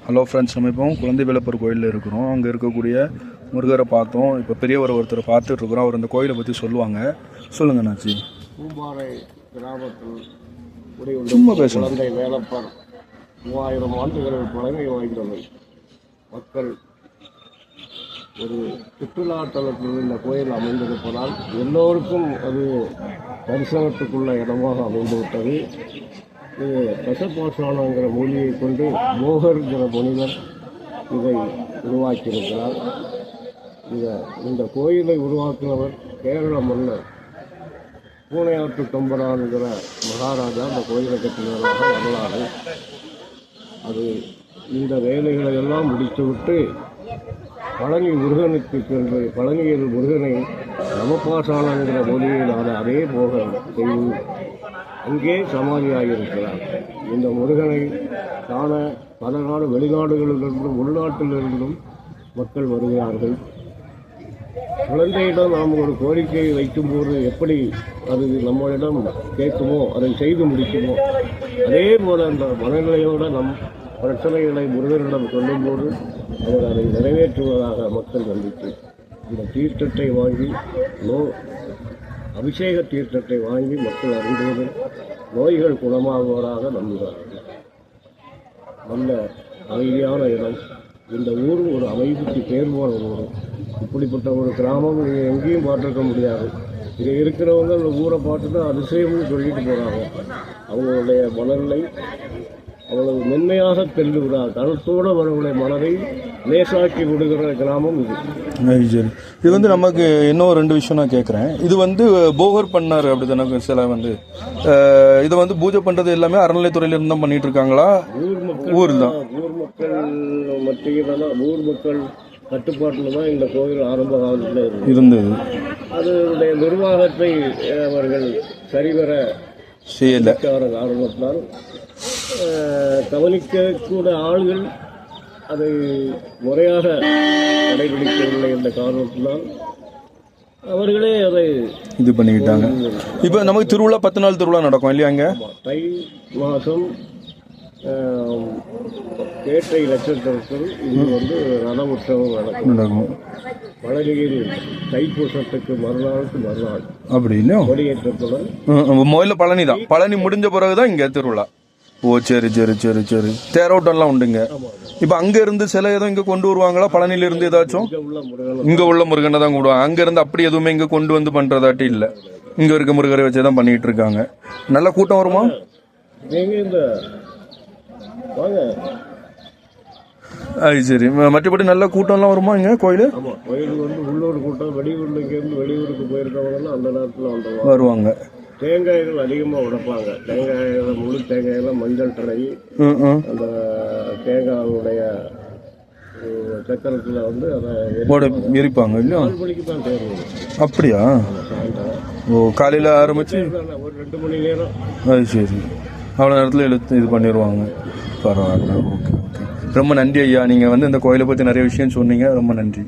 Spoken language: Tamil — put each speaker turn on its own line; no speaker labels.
ஹலோ ஃப்ரெண்ட்ஸ், நம்ம இப்போ குழந்தை வேலப்பர் கோயிலில் இருக்கிறோம். அங்கே இருக்கக்கூடிய முருகரை பார்த்தோம். இப்போ பெரியவர் ஒருத்தரை பார்த்துட்ருக்குறோம். அவர் அந்த கோயிலை பற்றி சொல்லுவாங்க. சொல்லுங்கள் நாச்சி.
பூம்பாறை கிராமத்தில்
சும்மா பேசணும்.
குழந்தை வேலப்பர் 3000 ஆண்டுகள் பழமை வாய்ந்தவை. மக்கள் ஒரு சுற்றுலாத்தலத்தில் இந்த கோயில் அமைந்திருப்பதால் எல்லோருக்கும் அது தரிசனத்துக்குள்ள இடமாக அமைந்துவிட்டது. இது தசபாஷானங்கிற மொழியை கொண்டு போகர்ங்கிற முனிவர் இதை உருவாக்கியிருக்கிறார். இந்த கோயிலை உருவாக்கினவர் கேரள மன்னர் பூனையாற்று தொம்பரான்கிற மகாராஜா அந்த கோயிலை கட்டினதாக வரலாறு. அது இந்த வேலைகளை எல்லாம் முடித்துவிட்டு பழனி முருகனுக்கு சென்று பழனியில் முருகனை நமபாசானங்கிற மொழியிலான அதே போகர் செய்து அங்கே சமாதியாகியிருக்கிறார். இந்த முருகனை காண பல நாடு வெளிநாடுகளிலிருந்தும் உள்நாட்டிலிருந்தும் மக்கள் வருகிறார்கள். குழந்தையிடம் நாம் ஒரு கோரிக்கையை வைக்கும்போது எப்படி அது நம்மளிடம் கேட்குமோ அதை செய்து முடிக்குமோ, அதே போல அந்த மனநிலையோடு நம் பிரச்சனைகளை முருகனிடம் சொல்லும்போது அவர் அதை நிறைவேற்றுவதாக மக்கள் நம்பிக்கை. இந்த தீர்த்தத்தை வாங்கி அபிஷேக தீர்த்தத்தை வாங்கி மக்கள் அறிந்துவது நோய்கள் குணமாகுவதாக நம்புகிறார்கள். நல்ல அமைதியான இடம். இந்த ஊர் ஒரு அமைதிக்கு பேர் போன ஊர். இப்படிப்பட்ட ஒரு கிராமம் எங்கேயும் பார்த்துருக்க முடியாது. இங்கே இருக்கிறவங்க அந்த ஊரை பார்த்துட்டு அதிசயம்னு சொல்லிட்டு போகிறாங்க. அவங்களுடைய மனநிலை அவ்வளவு மென்மையாக தெரிந்துவிடாது. கருத்தோடு அவர்களுடைய மனதை லேசாக்கி விடுகிற கிராமம் இது.
சரி, இது வந்து நமக்கு இன்னும் 2 விஷயம் நான் கேட்குறேன். இது வந்து போகர் பண்ணார் அப்படி தானே சில வந்து இதை வந்து பூஜை பண்ணுறது எல்லாமே அறநிலைத்துறையில இருந்து தான் பண்ணிட்டு இருக்காங்களா? ஊர் மக்கள்
மத்தியில் ஊர் மக்கள் கட்டுப்பாட்டில் தான் இந்த கோயில் ஆரம்ப காலத்தில்
இருந்தது.
அதனுடைய நிர்வாகத்தை அவர்கள் சரிவர
செய்யல
காரணத்தால் கவனிக்கக்கூட ஆள்கள் அதை முறையாக கடைபிடிக்கவில்லை என்ற காரணத்தினால் அவர்களே அதை
இது பண்ணிக்கிட்டாங்க. இப்போ நமக்கு திருவிழா 10 நாள் திருவிழா நடக்கும் இல்லையா? அங்கே
தை மாதம் கேட்டை நட்சத்திரத்தில் இது வந்து ரத உற்சவம் நடக்கும். பழனியில் தைப்பூசத்துக்கு மறுநாள்
அப்படி இல்லை
கொடியேற்றத்துடன்
முதல்ல பழனி தான். பழனி முடிஞ்ச பிறகுதான் இங்கே திருவிழா. ஓ சரி சரி சரி சரி. தேரோட்டம்லாம் உண்டுங்க. இப்போ அங்க இருந்து சில எதுவும் இங்க கொண்டு வருவாங்களா? பழனில இருந்து ஏதாச்சும் இங்க உள்ள முருகனை தான் கூடுவாங்க. அங்க இருந்து அப்படி எதுவுமே இங்க கொண்டு வந்து பண்றதாட்டி இல்ல. இங்க இருக்க முருகரை வச்சுதான் பண்ணிட்டு இருக்காங்க. நல்ல கூட்டம் வருமா? அது சரி. மற்றபடி நல்ல கூட்டம்லாம் வருமா இங்க கோயில்?
கோயிலுக்கு வந்து உள்ளூர் கூட்டம், வெளியூர்ல இருந்து வெளியூருக்கு போயிருக்கவங்க அந்த நேரத்தில்
வருவாங்க.
தேங்காய்கள் அதிகமாக உடைப்பாங்க. தேங்காய்களை முழு தேங்காயெல்லாம் மஞ்சள் தடவி அந்த தேங்காயுடைய சக்கரத்தில் வந்து அதை
எரிப்பாங்க இல்லையா?
4 மணிக்கு தான் தேர்வு.
அப்படியா? ஓ, காலையில் ஆரம்பிச்சு
ஒரு 2 மணி நேரம்.
அது சரி. அவ்வளோ நேரத்தில் இழுத்து இது பண்ணிடுவாங்க. பரவாயில்ல. Okay okay. ரொம்ப நன்றி ஐயா. நீங்கள் வந்து இந்த கோயிலை பற்றி நிறைய விஷயம் சொன்னீங்க. ரொம்ப நன்றி.